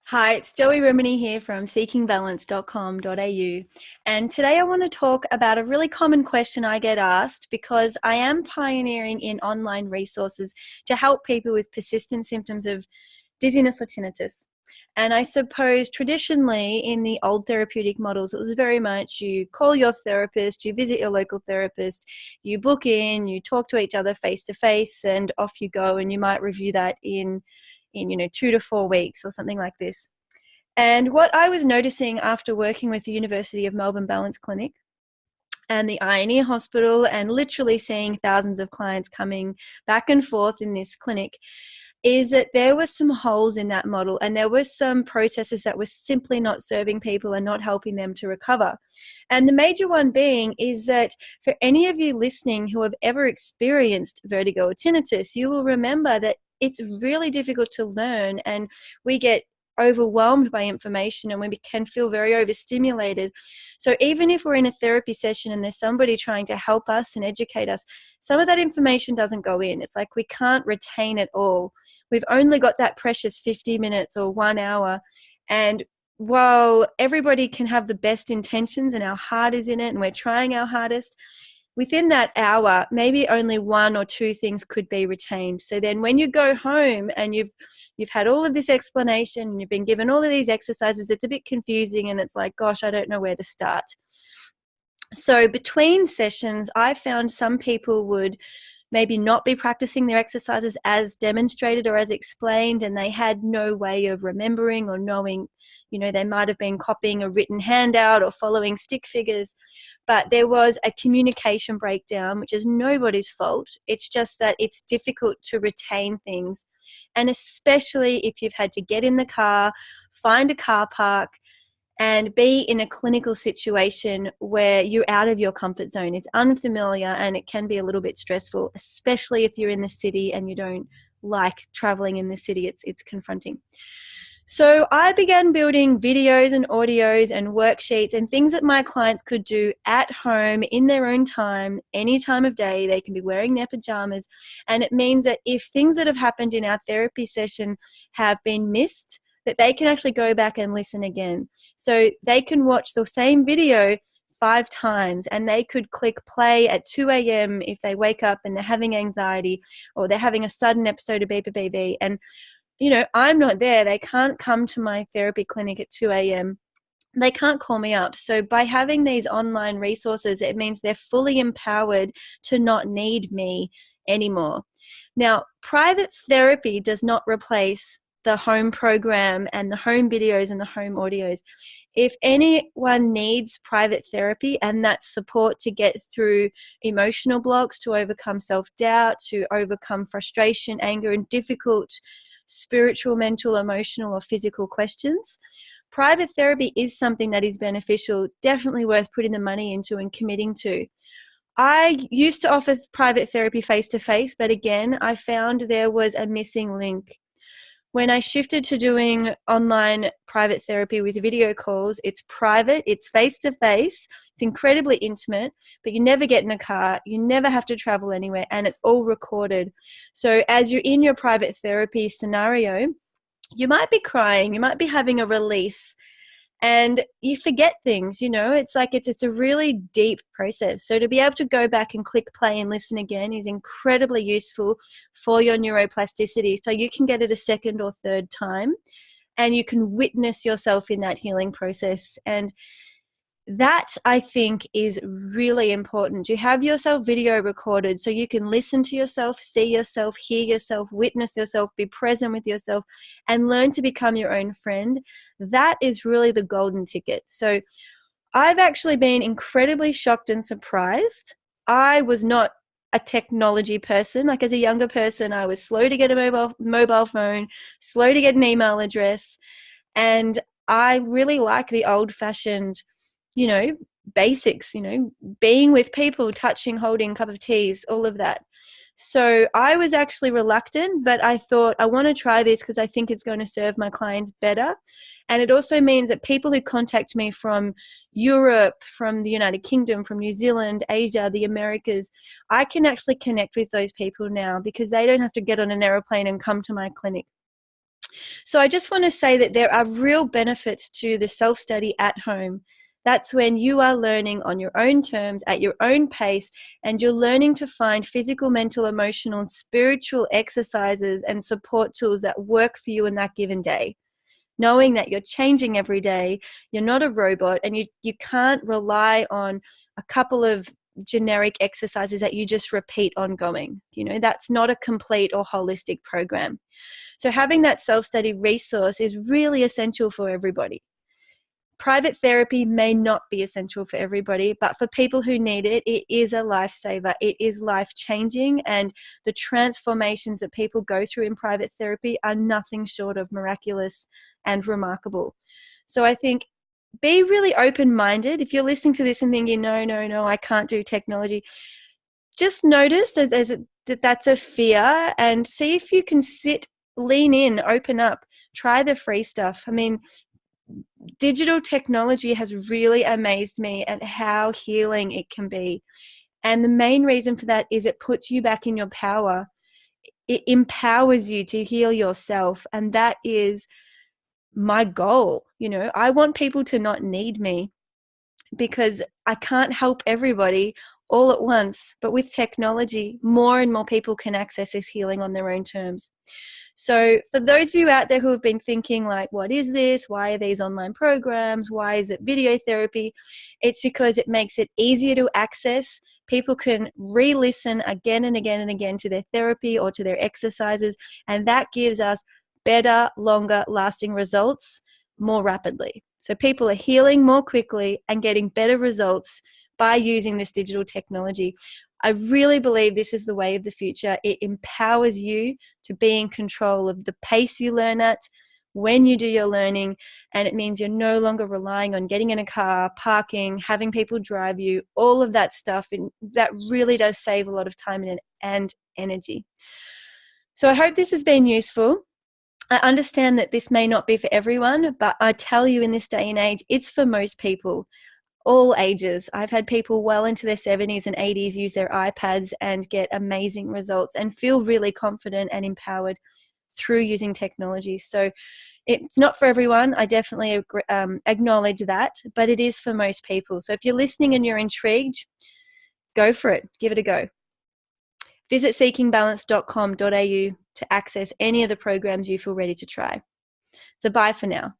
Hi, it's Joey Remenyi here from seekingbalance.com.au. And today I want to talk about a really common question I get asked because I am pioneering in online resources to help people with persistent symptoms of dizziness or tinnitus. And I suppose traditionally in the old therapeutic models, it was very much you call your therapist, you visit your local therapist, you book in, you talk to each other face to face, and off you go. And you might review that in 2 to 4 weeks or something like this. And what I was noticing after working with the University of Melbourne Balance Clinic and the INE Hospital and literally seeing thousands of clients coming back and forth in this clinic is that there were some holes in that model, and there were some processes that were simply not serving people and not helping them to recover. And the major one being is that for any of you listening who have ever experienced vertigo or tinnitus, you will remember that it's really difficult to learn, and we get overwhelmed by information and we can feel very overstimulated. So even if we're in a therapy session and there's somebody trying to help us and educate us, some of that information doesn't go in. It's like we can't retain it all. We've only got that precious 50 minutes or 1 hour. And while everybody can have the best intentions and our heart is in it and we're trying our hardest, within that hour, maybe only 1 or 2 things could be retained. So then when you go home and you've had all of this explanation and you've been given all of these exercises, it's a bit confusing and it's like, gosh, I don't know where to start. So between sessions, I found some people would maybe not be practicing their exercises as demonstrated or as explained, and they had no way of remembering or knowing. They might have been copying a written handout or following stick figures, but there was a communication breakdown, which is nobody's fault. It's just that it's difficult to retain things, and especially if you've had to get in the car, find a car park, and be in a clinical situation where you're out of your comfort zone. It's unfamiliar and it can be a little bit stressful, especially if you're in the city and you don't like traveling in the city. It's confronting. So I began building videos and audios and worksheets and things that my clients could do at home in their own time, any time of day. They can be wearing their pajamas. And it means that if things that have happened in our therapy session have been missed, that they can actually go back and listen again. So they can watch the same video 5 times and they could click play at 2 a.m. if they wake up and they're having anxiety or they're having a sudden episode of beep, beep, beep. And, I'm not there. They can't come to my therapy clinic at 2 a.m. They can't call me up. So by having these online resources, it means they're fully empowered to not need me anymore. Now, private therapy does not replace the home program and the home videos and the home audios. If anyone needs private therapy and that support to get through emotional blocks, to overcome self-doubt, to overcome frustration, anger, and difficult spiritual, mental, emotional, or physical questions, private therapy is something that is beneficial, definitely worth putting the money into and committing to. I used to offer private therapy face-to-face, but again, I found there was a missing link. When I shifted to doing online private therapy with video calls, it's private, it's face-to-face, it's incredibly intimate, but you never get in a car, you never have to travel anywhere, and it's all recorded. So as you're in your private therapy scenario, you might be crying, you might be having a release, and you forget things. It's like it's a really deep process. So to be able to go back and click play and listen again is incredibly useful for your neuroplasticity. So you can get it a second or third time and you can witness yourself in that healing process. And that, I think, is really important. You have yourself video recorded so you can listen to yourself, see yourself, hear yourself, witness yourself, be present with yourself, and learn to become your own friend. That is really the golden ticket. So I've actually been incredibly shocked and surprised. I was not a technology person. Like as a younger person, I was slow to get a mobile phone, slow to get an email address, and I really like the old-fashioned basics, being with people, touching, holding, cup of teas, all of that. So I was actually reluctant, but I thought I want to try this because I think it's going to serve my clients better. And it also means that people who contact me from Europe, from the United Kingdom, from New Zealand, Asia, the Americas, I can actually connect with those people now because they don't have to get on an aeroplane and come to my clinic. So I just want to say that there are real benefits to the self-study at home. That's when you are learning on your own terms, at your own pace, and you're learning to find physical, mental, emotional, and spiritual exercises and support tools that work for you in that given day. Knowing that you're changing every day, you're not a robot, and you can't rely on a couple of generic exercises that you just repeat ongoing. That's not a complete or holistic program. So having that self-study resource is really essential for everybody. Private therapy may not be essential for everybody, but for people who need it, it is a lifesaver. It is life-changing, and the transformations that people go through in private therapy are nothing short of miraculous and remarkable. So I think be really open-minded. If you're listening to this and thinking, no, I can't do technology, just notice that that's a fear and see if you can lean in, open up, try the free stuff. I mean, digital technology has really amazed me at how healing it can be. And the main reason for that is it puts you back in your power. It empowers you to heal yourself. And that is my goal. I want people to not need me, because I can't help everybody all at once. But with technology, more and more people can access this healing on their own terms. So for those of you out there who have been thinking like, what is this? Why are these online programs? Why is it video therapy? It's because it makes it easier to access. People can re-listen again and again and again to their therapy or to their exercises, and that gives us better, longer lasting results more rapidly. So people are healing more quickly and getting better results by using this digital technology. I really believe this is the way of the future. It empowers you to be in control of the pace you learn at, when you do your learning, and it means you're no longer relying on getting in a car, parking, having people drive you, all of that stuff, and that really does save a lot of time and energy. So I hope this has been useful. I understand that this may not be for everyone, but I tell you, in this day and age, it's for most people, all ages. I've had people well into their 70s and 80s use their iPads and get amazing results and feel really confident and empowered through using technology. So it's not for everyone. I definitely acknowledge that, but it is for most people. So if you're listening and you're intrigued, go for it. Give it a go. Visit seekingbalance.com.au to access any of the programs you feel ready to try. So bye for now.